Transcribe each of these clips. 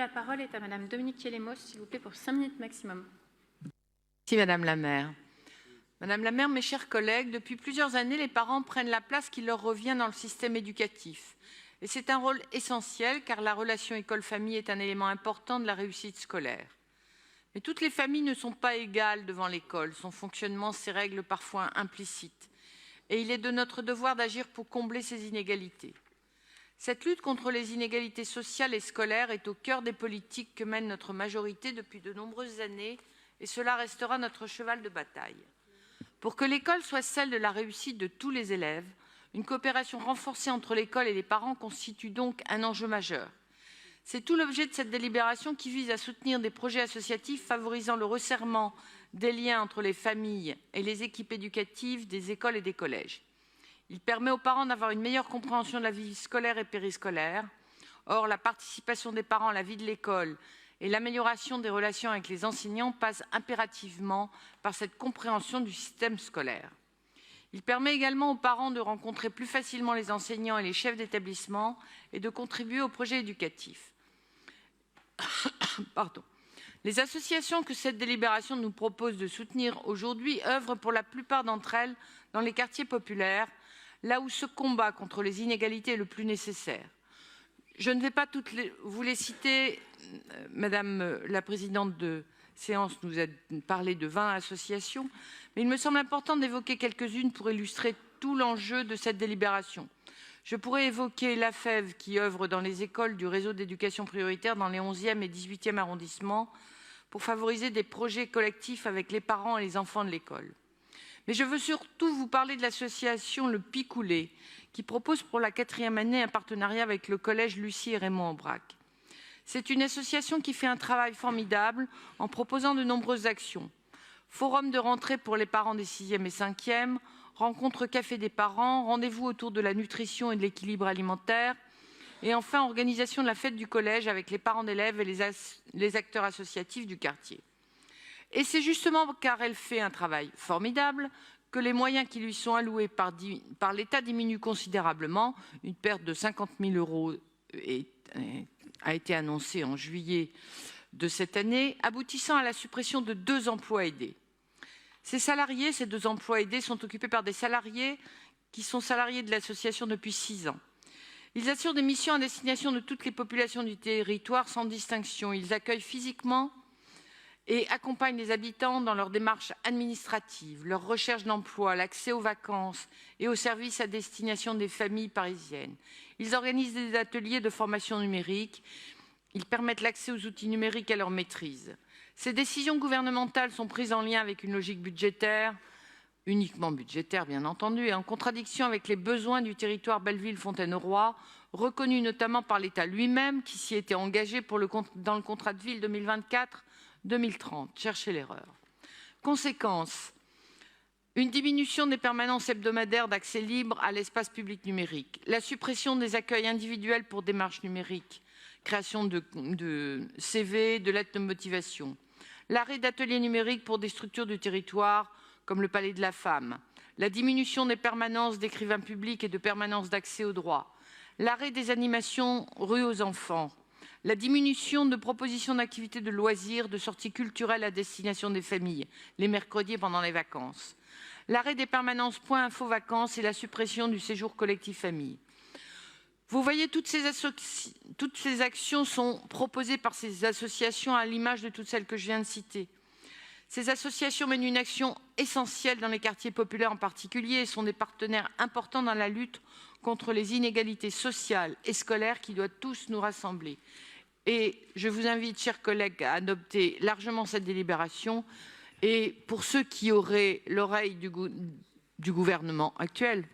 La parole est à Madame Dominique Thielemos, s'il vous plaît, pour 5 minutes maximum. Merci Madame la maire. Madame la maire, mes chers collègues, depuis plusieurs années, les parents prennent la place qui leur revient dans le système éducatif. Et c'est un rôle essentiel car la relation école-famille est un élément important de la réussite scolaire. Mais toutes les familles ne sont pas égales devant l'école, son fonctionnement, ses règles parfois implicites. Et il est de notre devoir d'agir pour combler ces inégalités. Cette lutte contre les inégalités sociales et scolaires est au cœur des politiques que mène notre majorité depuis de nombreuses années et cela restera notre cheval de bataille. Pour que l'école soit celle de la réussite de tous les élèves, une coopération renforcée entre l'école et les parents constitue donc un enjeu majeur. C'est tout l'objet de cette délibération qui vise à soutenir des projets associatifs favorisant le resserrement des liens entre les familles et les équipes éducatives des écoles et des collèges. Il permet aux parents d'avoir une meilleure compréhension de la vie scolaire et périscolaire. Or, la participation des parents à la vie de l'école et l'amélioration des relations avec les enseignants passent impérativement par cette compréhension du système scolaire. Il permet également aux parents de rencontrer plus facilement les enseignants et les chefs d'établissement et de contribuer au projet éducatif. Pardon. Les associations que cette délibération nous propose de soutenir aujourd'hui œuvrent pour la plupart d'entre elles dans les quartiers populaires, là où ce combat contre les inégalités est le plus nécessaire. Je ne vais pas vous les citer. Madame la présidente de séance nous a parlé de 20 associations, mais il me semble important d'évoquer quelques-unes pour illustrer tout l'enjeu de cette délibération. Je pourrais évoquer l'AFEV qui œuvre dans les écoles du réseau d'éducation prioritaire dans les 11e et 18e arrondissements pour favoriser des projets collectifs avec les parents et les enfants de l'école. Mais je veux surtout vous parler de l'association Le Picoulé, qui propose pour la 4e année un partenariat avec le collège Lucie et Raymond Aubrac. C'est une association qui fait un travail formidable en proposant de nombreuses actions. Forum de rentrée pour les parents des 6e et 5e, rencontre café des parents, rendez-vous autour de la nutrition et de l'équilibre alimentaire, et enfin organisation de la fête du collège avec les parents d'élèves et les acteurs associatifs du quartier. Et c'est justement car elle fait un travail formidable que les moyens qui lui sont alloués par l'État diminuent considérablement. Une perte de 50 000 € a été annoncée en juillet de cette année, aboutissant à la suppression de 2 emplois aidés. Ces 2 emplois aidés sont occupés par des salariés qui sont salariés de l'association depuis 6 ans. Ils assurent des missions à destination de toutes les populations du territoire sans distinction. Ils accueillent physiquement et accompagnent les habitants dans leurs démarches administratives, leur recherche d'emploi, l'accès aux vacances et aux services à destination des familles parisiennes. Ils organisent des ateliers de formation numérique. Ils permettent l'accès aux outils numériques et à leur maîtrise. Ces décisions gouvernementales sont prises en lien avec une logique budgétaire, uniquement budgétaire bien entendu, et en contradiction avec les besoins du territoire Belleville-Fontaine-au-Roi, reconnu notamment par l'État lui-même qui s'y était engagé dans le contrat de ville 2024-2030. Cherchez l'erreur. Conséquence, une diminution des permanences hebdomadaires d'accès libre à l'espace public numérique, la suppression des accueils individuels pour démarches numériques, création de CV, de lettres de motivation, l'arrêt d'ateliers numériques pour des structures du territoire comme le Palais de la Femme, la diminution des permanences d'écrivains publics et de permanences d'accès au droit, l'arrêt des animations rue aux enfants, la diminution de propositions d'activités de loisirs, de sorties culturelles à destination des familles, les mercredis pendant les vacances, l'arrêt des permanences Point Info Vacances et la suppression du séjour collectif famille. Vous voyez, toutes ces actions sont proposées par ces associations à l'image de toutes celles que je viens de citer. Ces associations mènent une action essentielle dans les quartiers populaires en particulier et sont des partenaires importants dans la lutte contre les inégalités sociales et scolaires qui doivent tous nous rassembler. Et je vous invite, chers collègues, à adopter largement cette délibération. Et pour ceux qui auraient l'oreille du gouvernement actuel,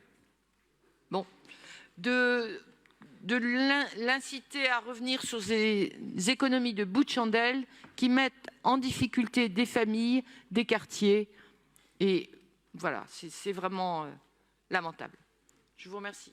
de l'inciter à revenir sur ces économies de bout de chandelle qui mettent en difficulté des familles, des quartiers. Et voilà, c'est vraiment lamentable. Je vous remercie.